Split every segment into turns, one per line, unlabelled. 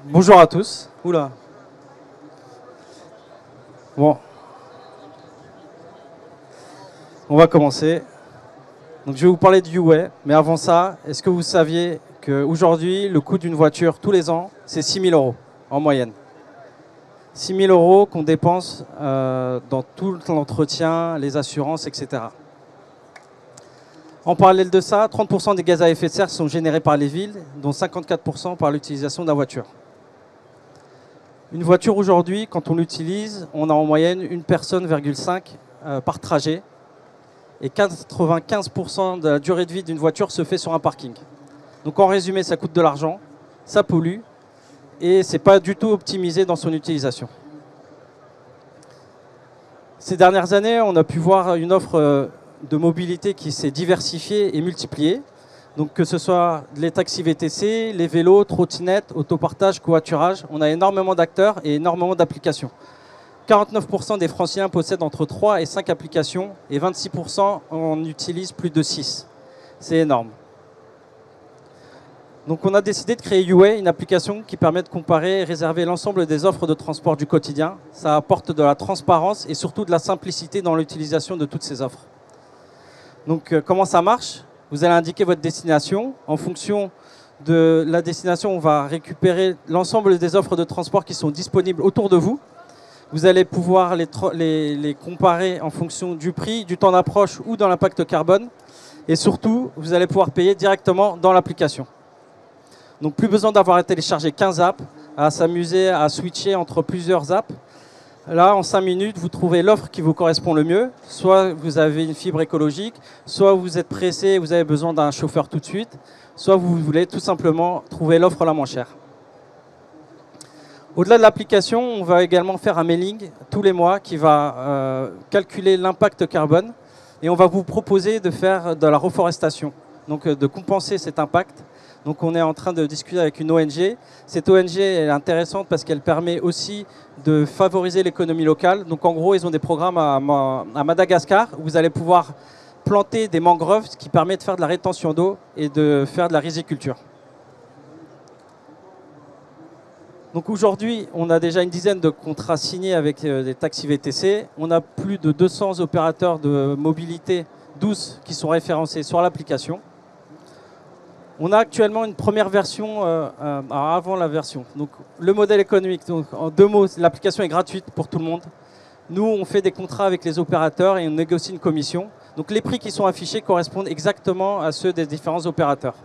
Bonjour à tous. Oula. Bon, on va commencer. Donc, je vais vous parler de YouWay, mais avant ça, est-ce que vous saviez qu'aujourd'hui, le coût d'une voiture tous les ans, c'est 6 000 € en moyenne. 6 000 € qu'on dépense dans tout l'entretien, les assurances, etc. En parallèle de ça, 30% des gaz à effet de serre sont générés par les villes, dont 54% par l'utilisation de la voiture. Une voiture aujourd'hui, quand on l'utilise, on a en moyenne 1,5 personne par trajet. Et 95% de la durée de vie d'une voiture se fait sur un parking. Donc en résumé, ça coûte de l'argent, ça pollue, et ce n'est pas du tout optimisé dans son utilisation. Ces dernières années, on a pu voir une offre de mobilité qui s'est diversifiée et multipliée. Donc que ce soit les taxis VTC, les vélos, trottinettes, autopartage, covoiturage, on a énormément d'acteurs et énormément d'applications. 49% des Franciliens possèdent entre 3 et 5 applications et 26% en utilisent plus de 6. C'est énorme. Donc on a décidé de créer YouWay, une application qui permet de comparer et réserver l'ensemble des offres de transport du quotidien. Ça apporte de la transparence et surtout de la simplicité dans l'utilisation de toutes ces offres. Donc comment ça marche ? Vous allez indiquer votre destination. En fonction de la destination, on va récupérer l'ensemble des offres de transport qui sont disponibles autour de vous. Vous allez pouvoir les comparer en fonction du prix, du temps d'approche ou dans l'impact carbone. Et surtout, vous allez pouvoir payer directement dans l'application. Donc plus besoin d'avoir à télécharger 15 apps, à s'amuser à switcher entre plusieurs apps. Là, en 5 minutes, vous trouvez l'offre qui vous correspond le mieux. Soit vous avez une fibre écologique, soit vous êtes pressé et vous avez besoin d'un chauffeur tout de suite, soit vous voulez tout simplement trouver l'offre la moins chère. Au-delà de l'application, on va également faire un mailing tous les mois qui va calculer l'impact carbone et on va vous proposer de faire de la reforestation, donc de compenser cet impact. Donc on est en train de discuter avec une ONG. Cette ONG est intéressante parce qu'elle permet aussi de favoriser l'économie locale. Donc en gros, ils ont des programmes à Madagascar où vous allez pouvoir planter des mangroves, ce qui permet de faire de la rétention d'eau et de faire de la riziculture. Donc aujourd'hui, on a déjà une dizaine de contrats signés avec des taxis VTC. On a plus de 200 opérateurs de mobilité douce qui sont référencés sur l'application. On a actuellement une première version avant la version. Donc, le modèle économique, donc, en 2 mots, l'application est gratuite pour tout le monde. Nous, on fait des contrats avec les opérateurs et on négocie une commission. Donc les prix qui sont affichés correspondent exactement à ceux des différents opérateurs.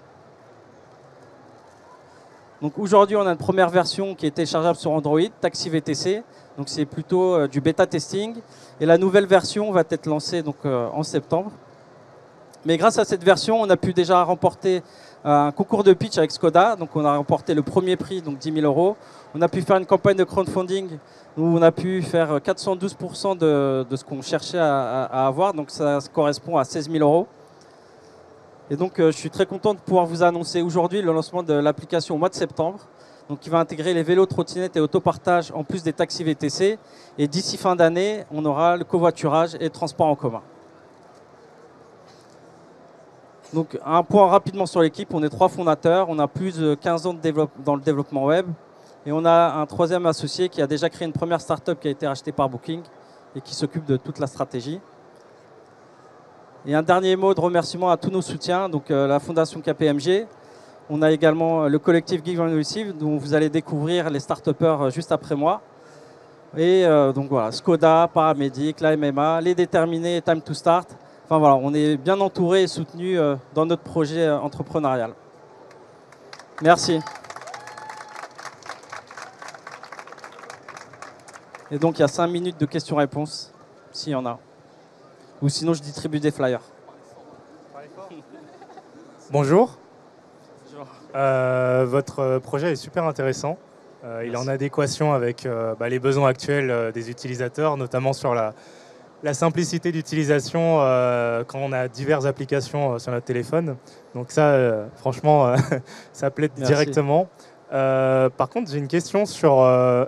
Donc aujourd'hui, on a une première version qui est téléchargeable sur Android, Taxi VTC. Donc c'est plutôt du bêta testing. Et la nouvelle version va être lancée donc, en septembre. Mais grâce à cette version, on a pu déjà remporter un concours de pitch avec Skoda. Donc on a remporté le premier prix, donc 10 000 €. On a pu faire une campagne de crowdfunding où on a pu faire 412% de ce qu'on cherchait à avoir. Donc ça correspond à 16 000 €. Et donc je suis très content de pouvoir vous annoncer aujourd'hui le lancement de l'application au mois de septembre. Donc qui va intégrer les vélos, trottinettes et autopartage en plus des taxis VTC. Et d'ici fin d'année, on aura le covoiturage et le transport en commun. Donc un point rapidement sur l'équipe, on est 3 fondateurs, on a plus de 15 ans dans le développement web et on a un 3e associé qui a déjà créé une première startup qui a été rachetée par Booking et qui s'occupe de toute la stratégie. Et un dernier mot de remerciement à tous nos soutiens, donc la fondation KPMG. On a également le collectif Give and Receive dont vous allez découvrir les start-upers juste après moi. Et donc voilà, Skoda, Paramedic, la MMA, les déterminés, Time to Start. Enfin voilà, on est bien entouré et soutenu dans notre projet entrepreneurial. Merci. Et donc il y a 5 minutes de questions-réponses, s'il y en a. Ou sinon je distribue des flyers.
Bonjour.
Bonjour.
Votre projet est super intéressant. Il est en adéquation avec les besoins actuels des utilisateurs, notamment sur la simplicité d'utilisation quand on a diverses applications sur notre téléphone. Donc ça, franchement, ça plaît directement. Par contre, j'ai une question sur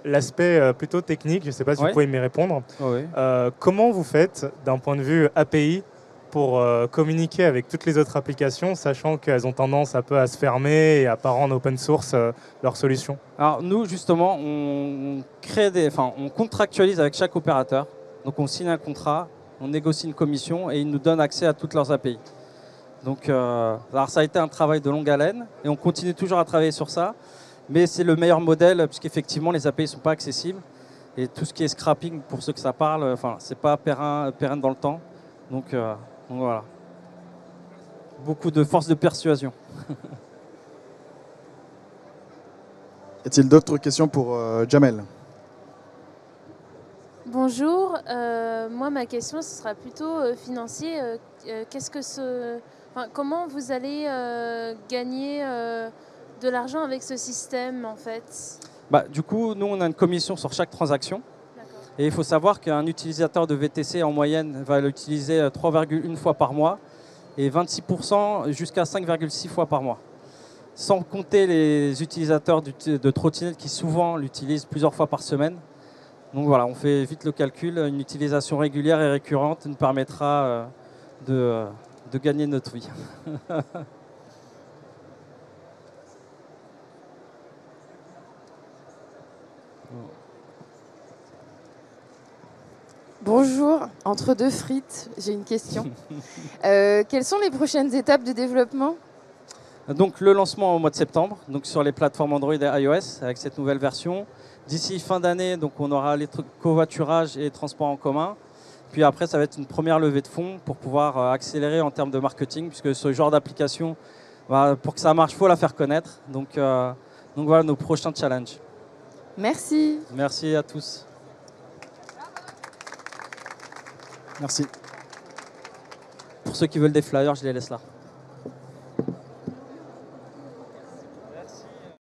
l'aspect plutôt technique. Je ne sais pas si vous pouvez m'y répondre.
Oui.
Comment vous faites, d'un point de vue API, pour communiquer avec toutes les autres applications, sachant qu'elles ont tendance un peu à se fermer et à pas rendre open source leurs solutions?
Alors nous, justement, on contractualise avec chaque opérateur. Donc on signe un contrat, on négocie une commission et ils nous donnent accès à toutes leurs API. Donc alors ça a été un travail de longue haleine et on continue toujours à travailler sur ça. Mais c'est le meilleur modèle puisqu'effectivement les API ne sont pas accessibles. Et tout ce qui est scrapping, pour ceux que ça parle, c'est pas pérenne dans le temps. Donc voilà. Beaucoup de force de persuasion.
Y a-t-il d'autres questions pour Jamel?
Bonjour, moi ma question ce sera plutôt financier. Comment vous allez gagner de l'argent avec ce système en fait?
Du coup, nous on a une commission sur chaque transaction. Et il faut savoir qu'un utilisateur de VTC en moyenne va l'utiliser 3,1 fois par mois et 26% jusqu'à 5,6 fois par mois. Sans compter les utilisateurs de trottinette qui souvent l'utilisent plusieurs fois par semaine. Donc voilà, on fait vite le calcul. Une utilisation régulière et récurrente nous permettra de gagner notre vie.
Bonjour, entre deux frites, j'ai une question. Quelles sont les prochaines étapes de développement?
Donc le lancement au mois de septembre, donc sur les plateformes Android et iOS avec cette nouvelle version. D'ici fin d'année, donc on aura les covoiturage et transport en commun. Puis après, ça va être une première levée de fonds pour pouvoir accélérer en termes de marketing, puisque ce genre d'application, pour que ça marche, il faut la faire connaître. Donc voilà nos prochains challenges.
Merci.
Merci à tous.
Merci.
Pour ceux qui veulent des flyers, je les laisse là.